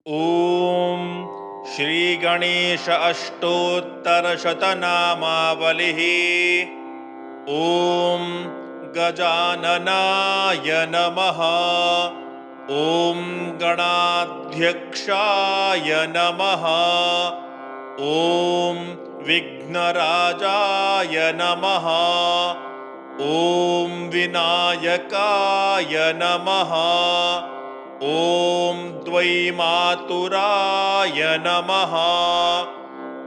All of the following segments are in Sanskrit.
ॐ श्रीगणेश अष्टोत्तरशतनामावलिः। ॐ गजाननाय नमः। ॐ गणाध्यक्षाय नमः। ॐ विघ्नराजाय नमः। ॐ विनायकाय नमः। ॐ द्वैमातुराय नमः।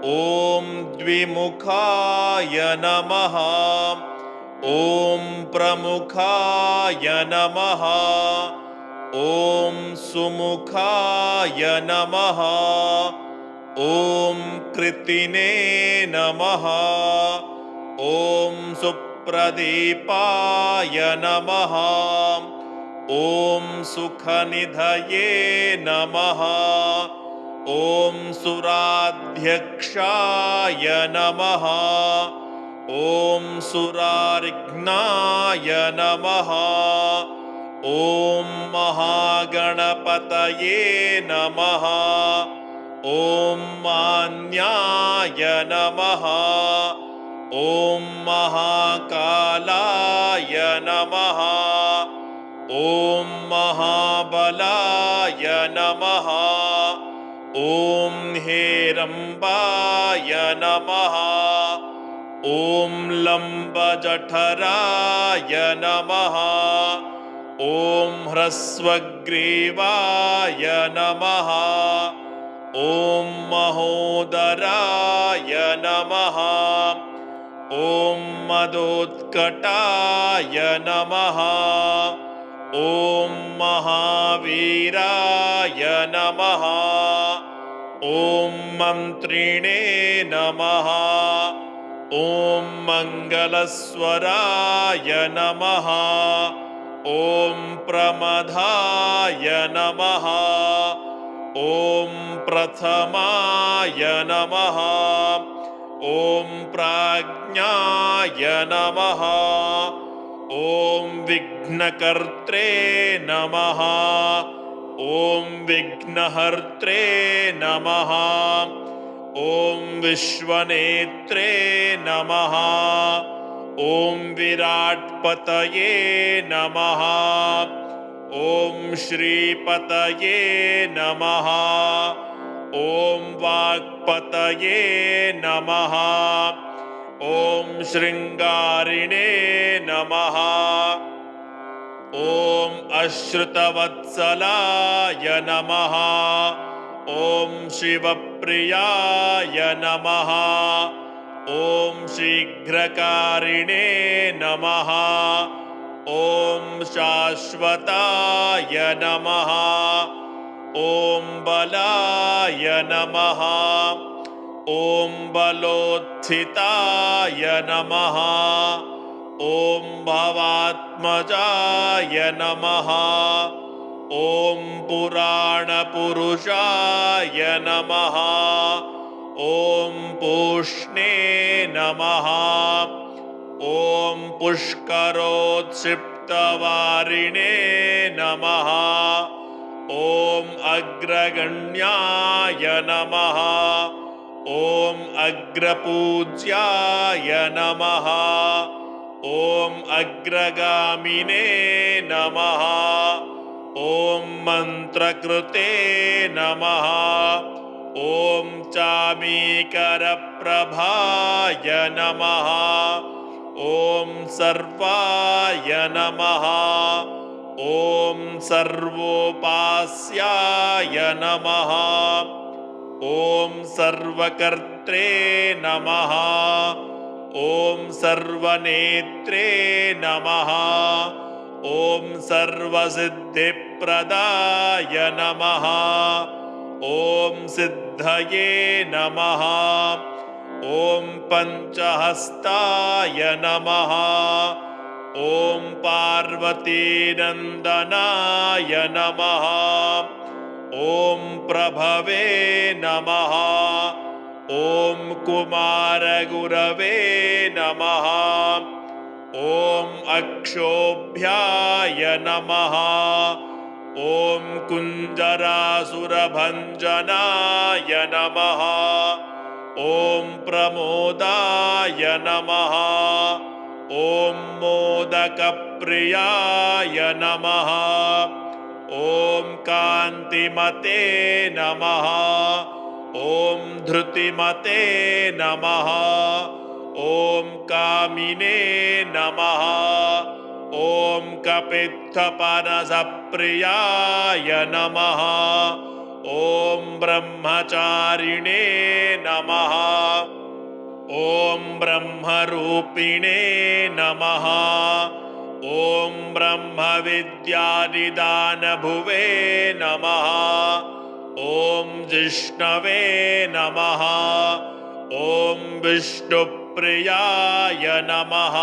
ॐ द्विमुखाय नमः। ॐ प्रमुखाय नमः। ॐ सुमुखाय नमः। ॐ कृतिने नमः। ॐ सुप्रदीपाय नमः। ॐ सुखनिधये नमः। ॐ सुराध्यक्षाय नमः। ॐ सुरारिघ्नाय नमः। ॐ महागणपतये नमः। ॐ मान्याय नमः। ॐ महाकालाय नमः। ॐ महाबलाय नमः। ॐ हेरम्बाय नमः। ॐ लम्बजठराय नमः। ॐ ह्रस्वग्रीवाय नमः। ॐ महोदराय नमः। ॐ मदोत्कटाय नमः। ॐ महावीराय नमः। ॐ मन्त्रिणे नमः। ॐ मङ्गलस्वराय नमः। ॐ प्रमदाय नमः। ॐ प्रथमाय नमः। ॐ प्राज्ञाय नमः। ॐ विघ्नकर्त्रे नमः। ॐ विघ्नहर्त्रे नमः। ॐ विश्वनेत्रे नमः। ॐ विराट्पतये नमः। ॐ श्रीपतये नमः। ॐ वाक्पतये नमः। ॐ शृङ्गारिणे नमः। ॐ अश्रुतवत्सलाय नमः। ॐ शिवप्रियाय नमः। ॐ शीघ्रकारिणे नमः। ॐ शाश्वताय नमः। ॐ बलाय नमः। ॐ बलोत्थिताय नमः। ॐ भवात्मजाय नमः। ॐ पुराणपुरुषाय नमः। ॐ पूष्णे नमः। ॐ पुष्करोत्क्षिप्तवारिणे नमः। ॐ अग्रगण्याय नमः। ॐ अग्रपूज्याय नमः। ॐ अग्रगामिने नमः। ॐ मन्त्रकृते नमः। ॐ चामीकरप्रभाय नमः। ॐ सर्वाय नमः। ॐ सर्वोपास्याय नमः। ॐ सर्वकर्त्रे नमः। ॐ सर्वनेत्रे नमः। ॐ सर्वसिद्धिप्रदाय नमः। ॐ सिद्धये नमः। ॐ पञ्चहस्ताय नमः। ॐ पार्वतीनन्दनाय नमः। ॐ प्रभवे नमः। ॐ कुमारगुरवे नमः। ॐ अक्षोभ्याय नमः। ॐ कुञ्जरासुरभञ्जनाय नमः। ॐ प्रमोदाय नमः। ॐ मोदकप्रियाय नमः। ॐ कान्तिमते नमः। ॐ धृतिमते नमः। ॐ कामिने नमः। ॐ कपित्थपनसप्रियाय नमः। ॐ ब्रह्मचारिणे नमः। ॐ ब्रह्मरूपिणे नमः। ॐ ब्रह्मविद्यानिदानभुवे नमः। ॐ जिष्णवे नमः। ॐ विष्णुप्रियाय नमः।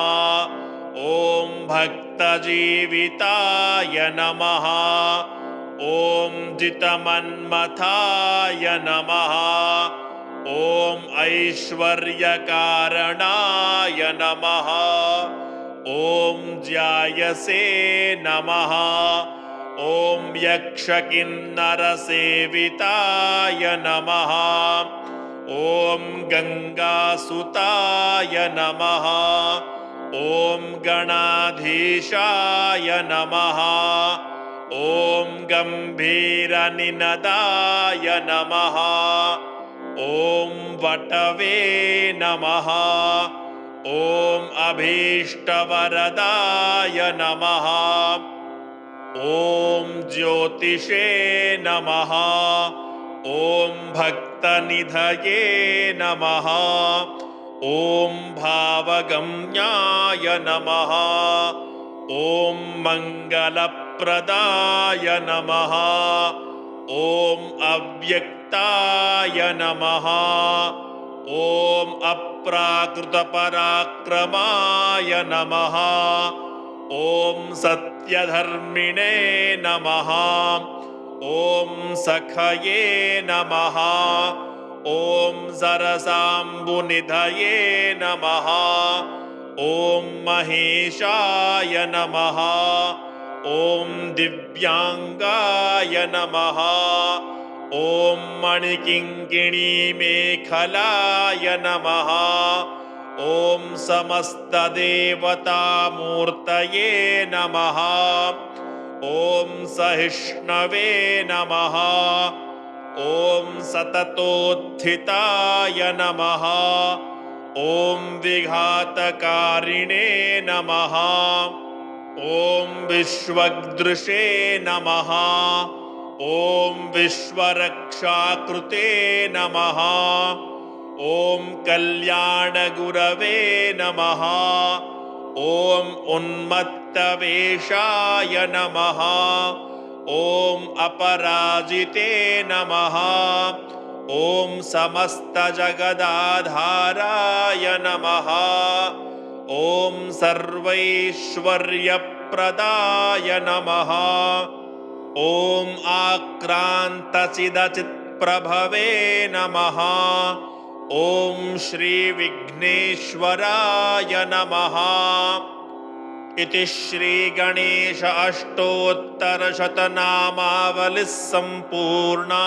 ॐ भक्तजीविताय नमः। ॐ जितमन्मथाय नमः। ॐ ऐश्वर्यकारणाय नमः। ॐ ज्यायसे नमः। ॐ यक्षकिन्नरसेविताय नमः। ॐ गङ्गासुताय नमः। ॐ गणाधीशाय नमः। ॐ गम्भीरनिनदाय नमः। ॐ वटवे नमः। ॐ अभीष्टवरदाय नमः। ॐ ज्योतिषे नमः। ॐ भक्तनिधये नमः। ॐ भावगम्याय नमः। ॐ मङ्गलप्रदाय नमः। ॐ अव्यक्ताय नमः। ॐ अप्राकृतपराक्रमाय नमः। ॐ सत्यधर्मिणे नमः। ॐ सखये नमः। ॐ सरसाम्बुनिधये नमः। ॐ महेशाय नमः। ॐ दिव्याङ्गाय नमः। ॐ मणिकिङ्किणीमेखलाय नमः। ॐ समस्तदेवतामूर्तये नमः। ॐ सहिष्णवे नमः। ॐ सततोत्थिताय नमः। ॐ विघातकारिणे नमः। ॐ विश्वदृशे नमः। ॐ विश्वरक्षाकृते नमः। ॐ कल्याणगुरवे नमः। ॐ उन्मत्तवेषाय नमः। ॐ अपराजिते नमः। ॐ समस्तजगदाधाराय नमः। ॐ सर्वैश्वर्यप्रदाय नमः। ॐ आक्रान्तचिदचित्प्रभवे नमः। ॐ श्रीविघ्नेश्वराय नमः। इति श्रीगणेश अष्टोत्तरशतनामावलिः सम्पूर्णा।